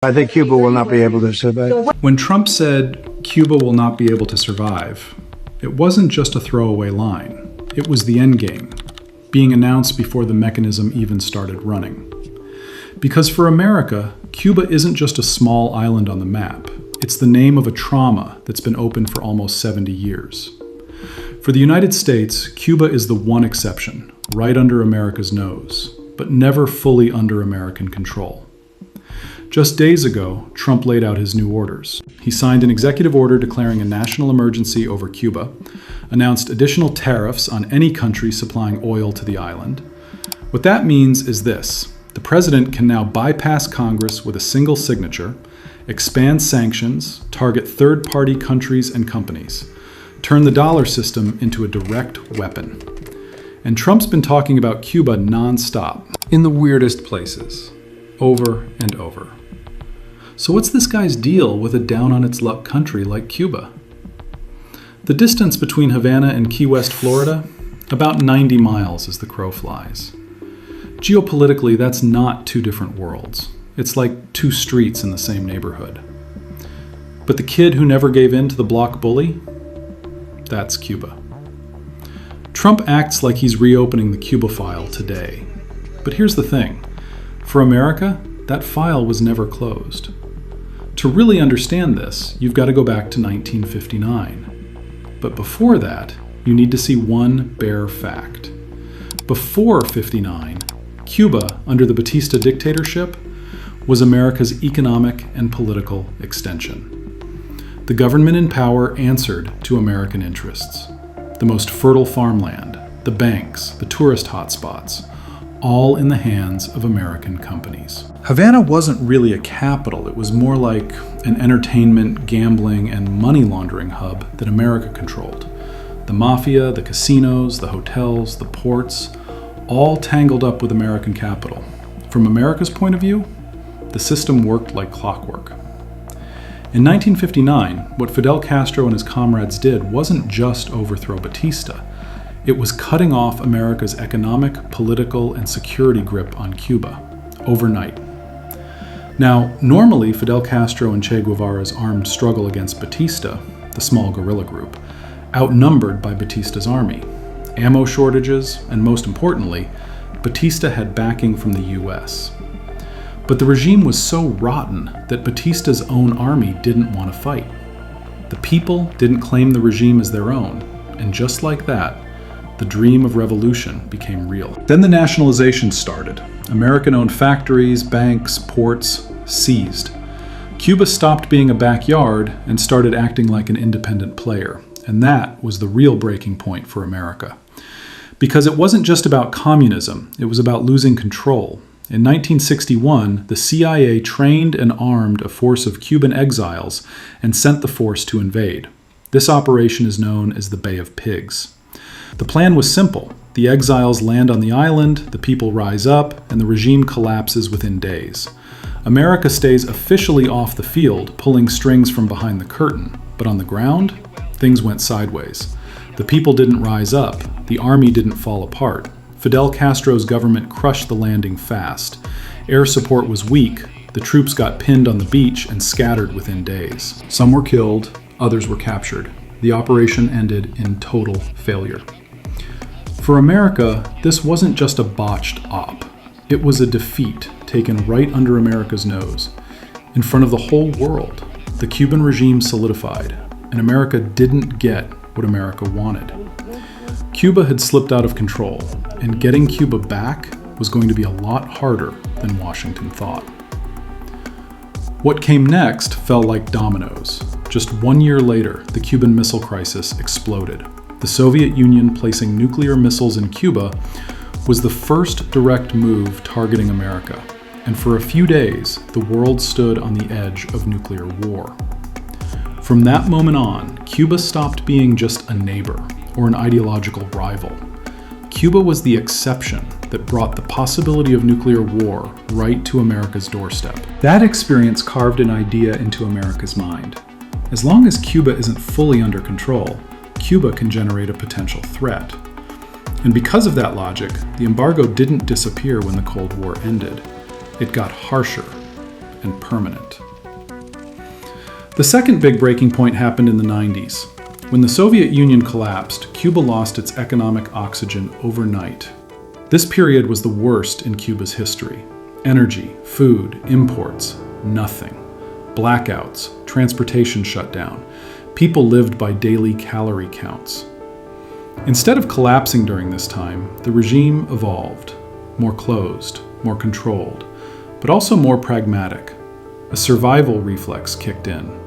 I think Cuba will not be able to survive. When Trump said Cuba will not be able to survive, it wasn't just a throwaway line. It was the end game, being announced before the mechanism even started running. Because for America, Cuba isn't just a small island on the map. It's the name of a trauma that's been open for almost 70 years. For the United States, Cuba is the one exception, right under America's nose, but never fully under American control. Just days ago, Trump laid out his new orders. He signed an executive order declaring a national emergency over Cuba, announced additional tariffs on any country supplying oil to the island. What that means is this: the president can now bypass Congress with a single signature, expand sanctions, target third-party countries and companies, turn the dollar system into a direct weapon. And Trump's been talking about Cuba nonstop, in the weirdest places, over and over. So what's this guy's deal with a down-on-its-luck country like Cuba? The distance between Havana and Key West, Florida? About 90 miles as the crow flies. Geopolitically, that's not two different worlds. It's like two streets in the same neighborhood. But the kid who never gave in to the block bully? That's Cuba. Trump acts like he's reopening the Cuba file today. But here's the thing. For America, that file was never closed. To really understand this, you've got to go back to 1959. But before that, you need to see one bare fact. Before '59, Cuba, under the Batista dictatorship, was America's economic and political extension. The government in power answered to American interests. The most fertile farmland, the banks, the tourist hotspots, all in the hands of American companies. Havana wasn't really a capital. It was more like an entertainment, gambling, and money laundering hub that America controlled. The mafia, the casinos, the hotels, the ports, all tangled up with American capital. From America's point of view, the system worked like clockwork. In 1959, what Fidel Castro and his comrades did wasn't just overthrow Batista. It was cutting off America's economic, political, and security grip on Cuba, overnight. Now, normally Fidel Castro and Che Guevara's armed struggle against Batista, the small guerrilla group, outnumbered by Batista's army, ammo shortages, and most importantly, Batista had backing from the US. But the regime was so rotten that Batista's own army didn't want to fight. The people didn't claim the regime as their own, and just like that, the dream of revolution became real. Then the nationalization started. American-owned factories, banks, ports seized. Cuba stopped being a backyard and started acting like an independent player. And that was the real breaking point for America. Because it wasn't just about communism, it was about losing control. In 1961, the CIA trained and armed a force of Cuban exiles and sent the force to invade. This operation is known as the Bay of Pigs. The plan was simple. The exiles land on the island, the people rise up, and the regime collapses within days. America stays officially off the field, pulling strings from behind the curtain. But on the ground, things went sideways. The people didn't rise up. The army didn't fall apart. Fidel Castro's government crushed the landing fast. Air support was weak. The troops got pinned on the beach and scattered within days. Some were killed, others were captured. The operation ended in total failure. For America, this wasn't just a botched op. It was a defeat taken right under America's nose. In front of the whole world, the Cuban regime solidified, and America didn't get what America wanted. Cuba had slipped out of control, and getting Cuba back was going to be a lot harder than Washington thought. What came next fell like dominoes. Just 1 year later, the Cuban Missile Crisis exploded. The Soviet Union placing nuclear missiles in Cuba was the first direct move targeting America, and for a few days, the world stood on the edge of nuclear war. From that moment on, Cuba stopped being just a neighbor or an ideological rival. Cuba was the exception that brought the possibility of nuclear war right to America's doorstep. That experience carved an idea into America's mind. As long as Cuba isn't fully under control, Cuba can generate a potential threat. And because of that logic, the embargo didn't disappear when the Cold War ended. It got harsher. and permanent. The second big breaking point happened in the 90s. When the Soviet Union collapsed, Cuba lost its economic oxygen overnight. This period was the worst in Cuba's history. Energy, food, imports, nothing. Blackouts, transportation shut down. People lived by daily calorie counts. Instead of collapsing during this time, the regime evolved. More closed, more controlled, but also more pragmatic. A survival reflex kicked in.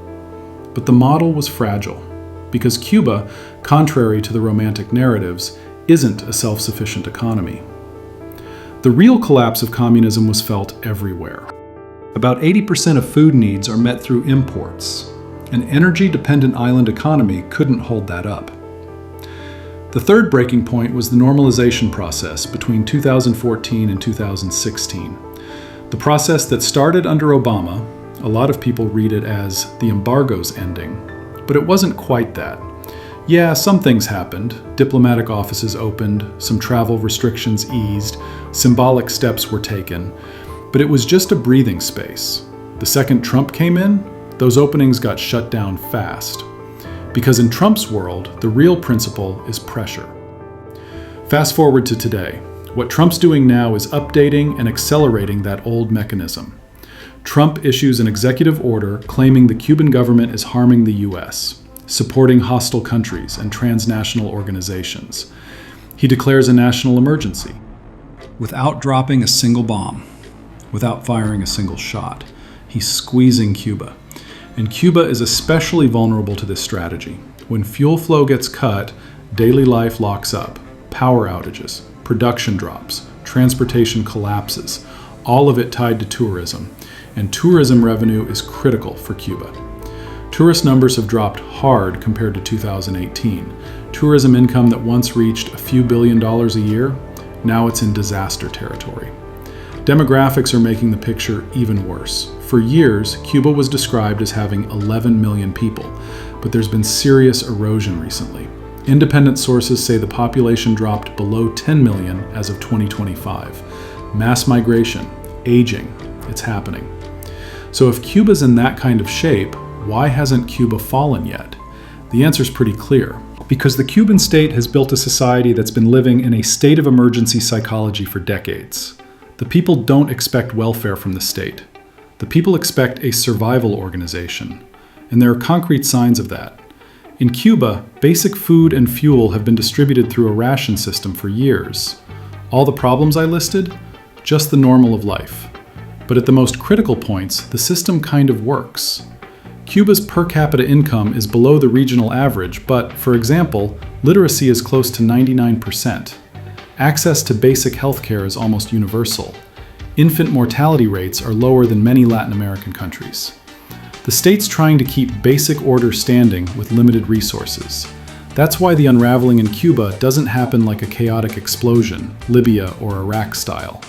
But the model was fragile, because Cuba, contrary to the romantic narratives, isn't a self-sufficient economy. The real collapse of communism was felt everywhere. About 80% of food needs are met through imports. An energy-dependent island economy couldn't hold that up. The third breaking point was the normalization process between 2014 and 2016. The process that started under Obama. A lot of people read it as the embargo's ending, but it wasn't quite that. Yeah, some things happened. Diplomatic offices opened, some travel restrictions eased, symbolic steps were taken, but it was just a breathing space. The second Trump came in, those openings got shut down fast. Because in Trump's world, the real principle is pressure. Fast forward to today. What Trump's doing now is updating and accelerating that old mechanism. Trump issues an executive order claiming the Cuban government is harming the U.S., supporting hostile countries and transnational organizations. He declares a national emergency. Without dropping a single bomb, without firing a single shot, he's squeezing Cuba. And Cuba is especially vulnerable to this strategy. When fuel flow gets cut, daily life locks up, power outages, production drops, transportation collapses, all of it tied to tourism. And tourism revenue is critical for Cuba. Tourist numbers have dropped hard compared to 2018. Tourism income that once reached a few $billion a year, now it's in disaster territory. Demographics are making the picture even worse. For years, Cuba was described as having 11 million people, but there's been serious erosion recently. Independent sources say the population dropped below 10 million as of 2025. Mass migration, aging, it's happening. So if Cuba's in that kind of shape, why hasn't Cuba fallen yet? The answer's pretty clear. Because the Cuban state has built a society that's been living in a state of emergency psychology for decades. The people don't expect welfare from the state. The people expect a survival organization. And there are concrete signs of that. In Cuba, basic food and fuel have been distributed through a ration system for years. All the problems I listed? Just the normal of life. But at the most critical points, the system kind of works. Cuba's per capita income is below the regional average, but, for example, literacy is close to 99%. Access to basic healthcare is almost universal. Infant mortality rates are lower than many Latin American countries. The state's trying to keep basic order standing with limited resources. That's why the unraveling in Cuba doesn't happen like a chaotic explosion, Libya or Iraq style.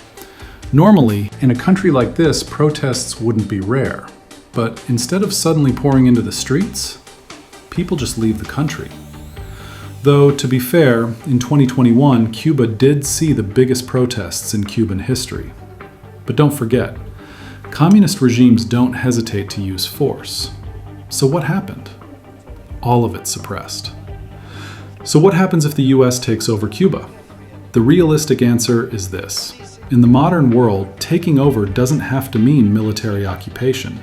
Normally, in a country like this, protests wouldn't be rare. But instead of suddenly pouring into the streets, people just leave the country. Though, to be fair, in 2021, Cuba did see the biggest protests in Cuban history. But don't forget, communist regimes don't hesitate to use force. So what happened? All of it suppressed. So what happens if the US takes over Cuba? The realistic answer is this. In the modern world, taking over doesn't have to mean military occupation.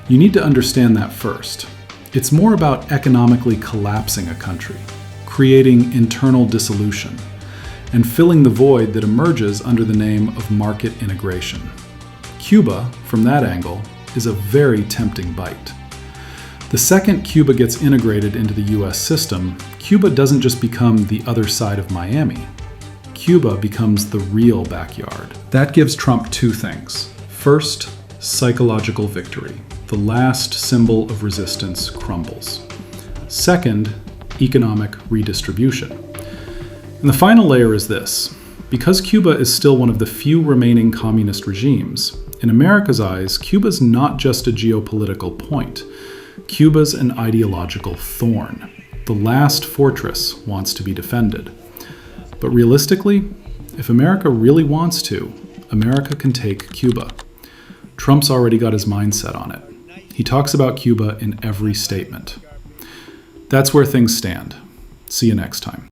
You need to understand that first. It's more about economically collapsing a country, creating internal dissolution, and filling the void that emerges under the name of market integration. Cuba, from that angle, is a very tempting bite. The second Cuba gets integrated into the US system, Cuba doesn't just become the other side of Miami. Cuba becomes the real backyard. That gives Trump two things. First, psychological victory. The last symbol of resistance crumbles. Second, economic redistribution. And the final layer is this. Because Cuba is still one of the few remaining communist regimes, in America's eyes, Cuba's not just a geopolitical point. Cuba's an ideological thorn. The last fortress wants to be defended. But realistically, if America really wants to, America can take Cuba. Trump's already got his mindset on it. He talks about Cuba in every statement. That's where things stand. See you next time.